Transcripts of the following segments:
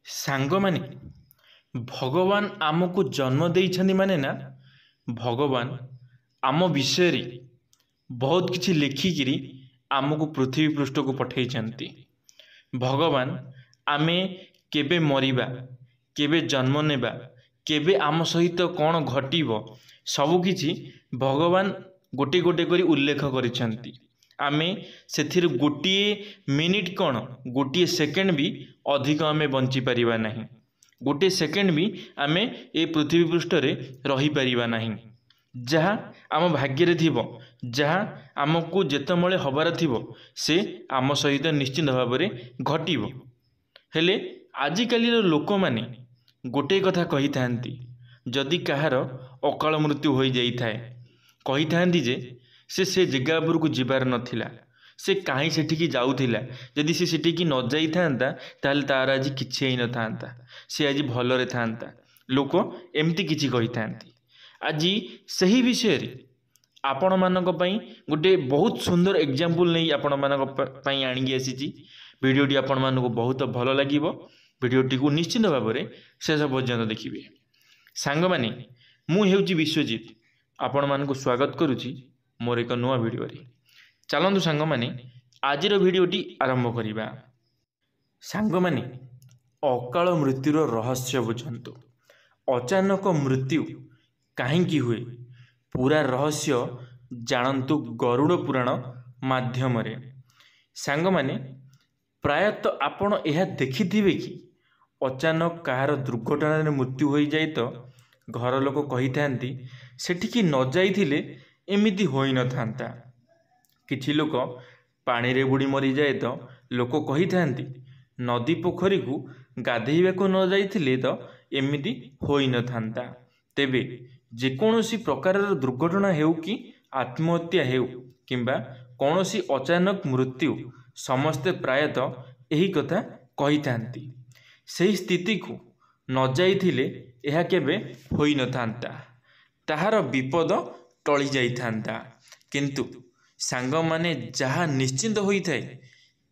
सांगमाने भगवान आमको जन्म देइछन्ति माने ना भगवान आम विषय रे बहुत किछि लेखिकिरी आमको पृथ्वी पृष्ठ को पठेइछन्ति। भगवान आमे केबे मरिबा केबे जन्म नेबा केबे आम सहित कौन घटिबो सबु किछि भगवान गोटे गोटे करी उल्लेख करिछन्ति। आमे सेथिर गोटिए मिनिट कौन गोटिए सेकेंड भी अधिक आमे बंची परिबा नहीं। गोटे सेकेंड भी आमे ए पृथ्वी पृष्ठ रे रही परिबा नहीं। जहाँ आम भाग्य रे थिबो जहाँ आमको जेतमळे हबार थिबो से आम सहित निश्चित भाव में घटिबो। हेले आजिकाली लोक माने गोटे कथा कही थांती जदि कहार अकाल मृत्यु हो जाई थाए कही थांती जे से जगह उपरको जिबार नथिला से कहीं सेठिकी जाउथिला जदि से सेठिकी न जाई थांता ताल तार आज किछि ही न थांता से आज भलरे थांता। लोक एमती किछि कही थांती। आज सही विषय रे आपण मानक पई गोटे बहुत सुंदर एग्जांपल नहीं आपण मानक पई आनिकी आसीची। वीडियोटी आपण मानक बहुत भल लागिवो। वीडियोटी को निश्चित भाव में शेष पर्यंत देखिए। सांग माने मु हेउची विश्वजीत आपण मानक स्वागत करुची मोर एक नुआ वीडियो रे। चलंतु सांग माने आजिर वीडियोटी आरंभ करिबा। सांग माने अकाल मृत्युर रहस्य बुझंतु। अचानक मृत्यु काहेकि हुए पूरा रहस्य जानतु गरुड़ पुराण माध्यम रे। सांग माने प्रायतः आपण यह देखिथिबे कि अचानक कहार दुर्घटना मृत्यु हो जाए तो घर लोक कही थांती सेठिकी न जाइथिले एमिति होई न थांता। किछि लोक पानी रे बुड़ी मरी जाए तो लोक कही थांती नदी पोखरी को गाधेइबा को न जाइथिले तो एमिति होई न थांता। तेबे जेकोसी प्रकार दुर्घटना हेउ कि आत्महत्या हेउ किंबा कौनसी अचानक मृत्यु समस्ते प्रायतः यही कथा कही थांती। सही स्थिति को न जाइथिले यह केबे होई न थांता ताहार विपद टली जाई थांता। किंतु सांग माने जहा निश्चिंत होई थाए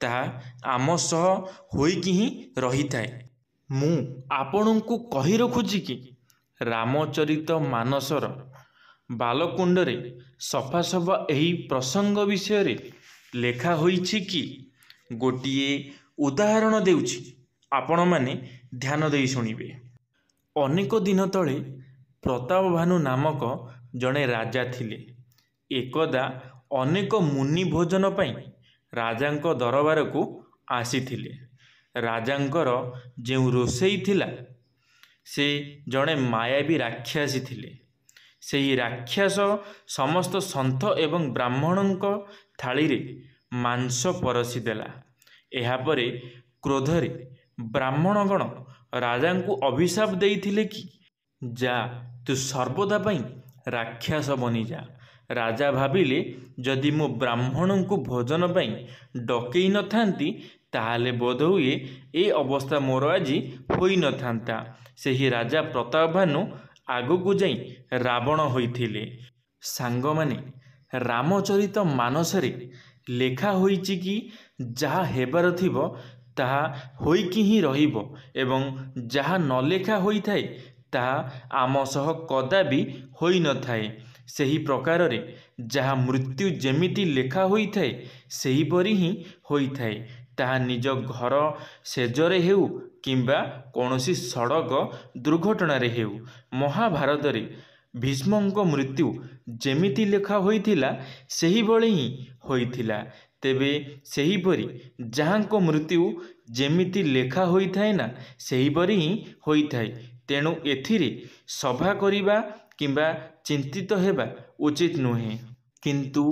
ताहा आम सह होइकी ही रही थाए। मु आपनकु कहि रखुची कि रामचरित मानसर बालकुंड रे सफा सफा एही प्रसंग विषय रे लेखा होइछि कि गोटिए उदाहरण देउछि आपण माने ध्यान देई सुनिबे। अनेक दिन तले प्रताप भानु नामक जड़े राजा थिले। एकदा अनेक मुनि भोजन पाई राजांक दरबार को आसीथिले। राजांकर जो रोसई थिला से जड़े मायावी राक्षसी थिले। सेही राक्षस समस्त संत एवं ब्राह्मणों थाली रे मांस परसी देला। एहापरे क्रोधरे ब्राह्मणगण राजा को अभिशाप देइथिले कि जा तू सर्वदा पाई राक्षस बनी जा। राजा भाविले जदि मो ब्राह्मण को भोजन पाई डकई न थांती ताहाले बोध हुए ए अवस्था मोर आज होई न थांता। सेही राजा प्रताप भानु आगु को जाई रावण होइथिले। सांग माने रामचरित मानस रे लेखा होइछि कि जहा हेबार थिबो ताहा होइकी ही रहिबो एवं जहा न लेखा होई थाए ताहा आम सह कदापि होई न थाए। सही प्रकार रे जहा मृत्यु जेमिति लेखा होई थाए सही परि ही होई थाए। ताहा निज घर सेजरे हेउ किंबा कोनोसी सड़क दुर्घटना रे हेउ। महाभारत रे भीष्मंक मृत्यु जेमिति लेखा होइथिला सही बळे ही होइथिला। तेबे सही परि जहांको मृत्यु जेमिति लेखा होई थाए ना सही परि ही होई थाए। तेणु एथिरे सभा करिबा किंबा चिंतित हेबा उचित नुहे। किंतु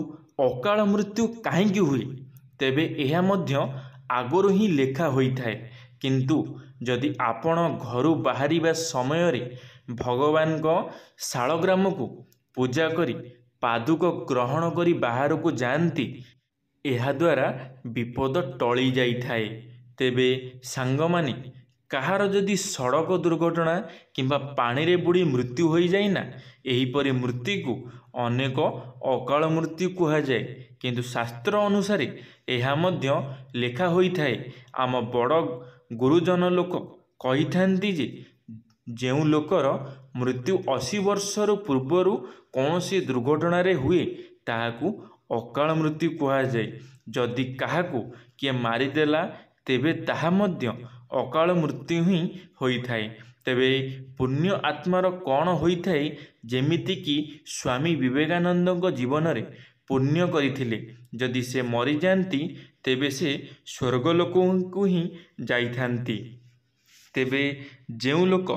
अकाल मृत्यु काहेकि हुए तेबे एहा मध्य आगरो ही लेखा होई थाए। किंतु जदि आपण घरु बाहरिबा समय रे भगवान को शालग्राम को पूजा करी पादुक ग्रहण करी बाहर को जानती एहा द्वारा विपद टली जाई थाए। तेबे सांग माने कहार जदि सड़क दुर्घटना किंबा पानी रे बुड़ी मृत्यु होई जाए ना एहीपरि मृत्यु को अनेक अकाल मृत्यु कहा जाए। किंतु शास्त्र अनुसारे एहा मध्य लेखा होई थाए। आम बड़ गुरुजन लोक कही जे जो लोकर मृत्यु 80 वर्षर पूर्वर कौन सी दुर्घटना हुए ताकू अकाल मृत्यु कहुए। जदि क्या किए मारिदेला तेबे ताहा मध्य अकाल मृत्यु ही होइथाए। तेबे पुण्य आत्मार कौन होइथाए जेमिति कि स्वामी विवेकानंद जीवन रे पुण्य करथिले जदि से मरी जाती तेबे से स्वर्गलोक को ही जाइथांती। तेबे जो लोक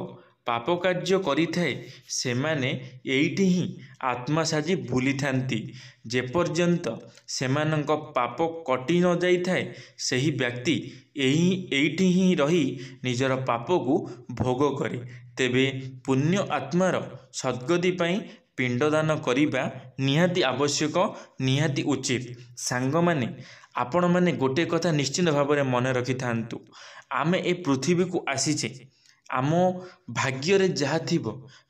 पाप कार्य करिथाए सेमाने एइठी ही आत्मा साजी बुली थांती। जेपर्यंत सेमानंक पाप कटि न जाइथाए सही व्यक्ति एइठी ही रही निजर पाप को भोग करे। तेबे पुण्य आत्मार सद्गति पाई पिंडदान करिबा निहाती आवश्यक, निहाती उचित। सांग माने आपण माने गोटे कथा निश्चित भाव में मन रखि थांतु, आमे ए पृथ्वी को आसीचे आम भाग्य जहाँ थी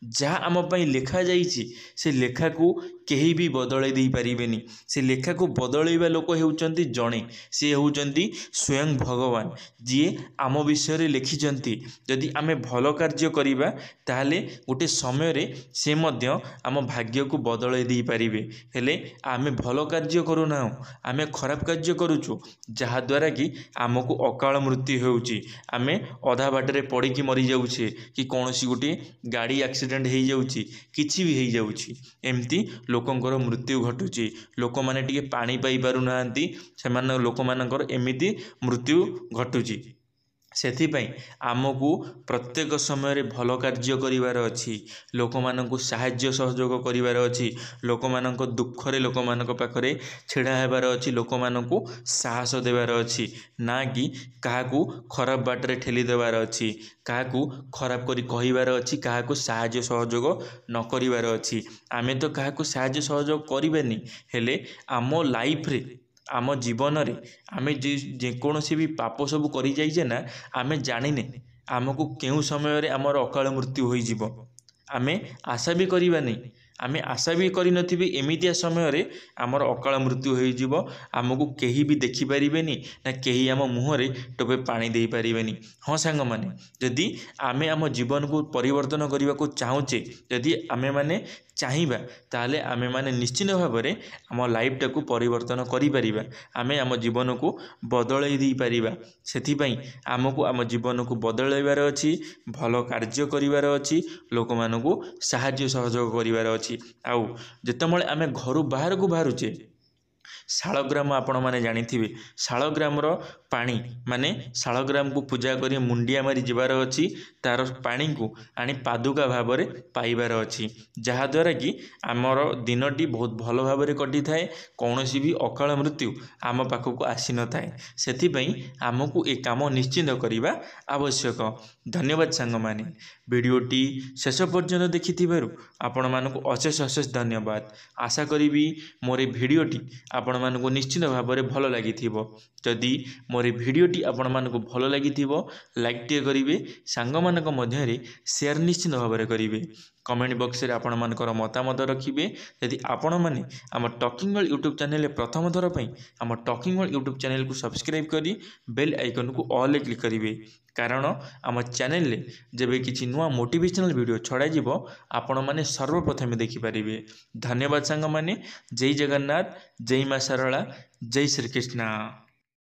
जहाँ आम पाई लेखा जाइछि से लेखा को केही भी बदलै दे पारिबेनी। से लेखा को बदलैबा लोक हेउचंती जणे, से हेउचंती स्वयं भगवान जी आम विषय लिखिचंती। जदि आमे भल कार्य करिबा ताहले गोटे समय रे से मध्य आम भाग्य को बदलै दे पारिबे। हेले आमे भल कार्य करूना, आमे खराब कार्य करूछु जहा द्वारा कि आमको अकाल मृत्यु होउची। आमे अधा बाटरे पड़ी कि मरी जाउछे कि कौनसी गोटे गाड़ी एक्सीडेंट हो जाउची, किछि भी हो जाउची, एमती लोकंकर मृत्यु घटुची। लोक माने टिके पानी पाई पारु नाहंती, सेमान लोक मानकर एमिति मृत्यु घटुची। सेथिपाई आमको प्रत्येक समय रे भल कार्य करिवार अछि, लोक मानकु साहाय्य सहयोग करिवार अछि, लोक मानक दुखरे लोक मानक पाखरे छिड़ा हेबार अछि, लोक मानकु साहस देवार अछि, ना कि काहाकू खराब बाटरे ठेली देवार अछि, काहाकू खराब करी कहिवार अछि, काहाकू साहाय्य सहयोग न करिवार अछि। आमे तो काहाकू साहाय्य सहयोग करिबेनी, हेले आमो लाइफ रे आम जीवन रे आमे जेकोसी भी पाप सब करी जाइजे ना, आमे जानिने आमको केउ समय रे आमर अकाल मृत्यु होई जिवो। आमे आशा भी करिबानी, आमे आशा भी करि नथिबे एमितिया समय रे आमर अकाल मृत्यु होई जिवो। आमको केही भी देखि पारिबेनी ना केही आम मुँह रे टोपे पानी देई पारिबेनी। हाँ सांग माने जदि आमे आम जीवन को परिवर्तन करने को चाहूचे, जदि आमे माने चाहिबा ताले आमे माने निश्चित भाव में आम लाइफ टाकू परिवर्तन करि परिबा, आमे आम जीवन को बदलै दी परिबा। सेथिपाई आमको आम जीवन को बदलैबार अछि, भल कार्य करिवार अछि, लोक मानकु साहाय्य सहयोग करिवार अछि। आउ जेतमळे आमे घरु बाहर को बाहरुचे शालग्राम आपण माने जानिथिबे, शालग्राम रो पानी माने शालग्राम को पूजा करी मुंडिया मारी जीवार अछि, तार पानी को आनी पादुका भाव में पाइबार अछि, जहा द्वारा कि आमर दिनटी बहुत भल भाव में कटि थाए, कौनसी भी अकाल मृत्यु आम पाखक आसी न थाए। सेथिपई आमको ए काम निश्चित करिबा आवश्यक। धन्यवाद सांग माने, वीडियोटी शेष पर्यंत देखिथिबारु आपण मानकु अशेष अशेष धन्यवाद। आशा करी मोर वीडियोटी आपण मानकु निश्चित भाव में भल लागिथिबो। जदि मोर वीडियोटी आपण मानकु भल लागिथिबो लाइक टे करिवे, सांग मानक मध्य रे शेयर निश्चित भाव में करिवे, कमेंट बॉक्स रे आपण मानकर मतामत रखिबे। यदि आपण माने आम टॉकिंग वर्ल्ड यूट्यूब चैनल रे प्रथम थर पई आम टॉकिंग वर्ल्ड यूट्यूब चैनल को सब्सक्राइब करी बेल आइकन को ऑल रे क्लिक करिवे, कारण आम चैनल रे जेबे किछि नुआ मोटिवेशनल वीडियो छड़ा जिवो आपण माने सर्वप्रथम देखि परिबे। धन्यवाद सांग माने। जय जगन्नाथ, जय मां सरला, जय श्री कृष्ण।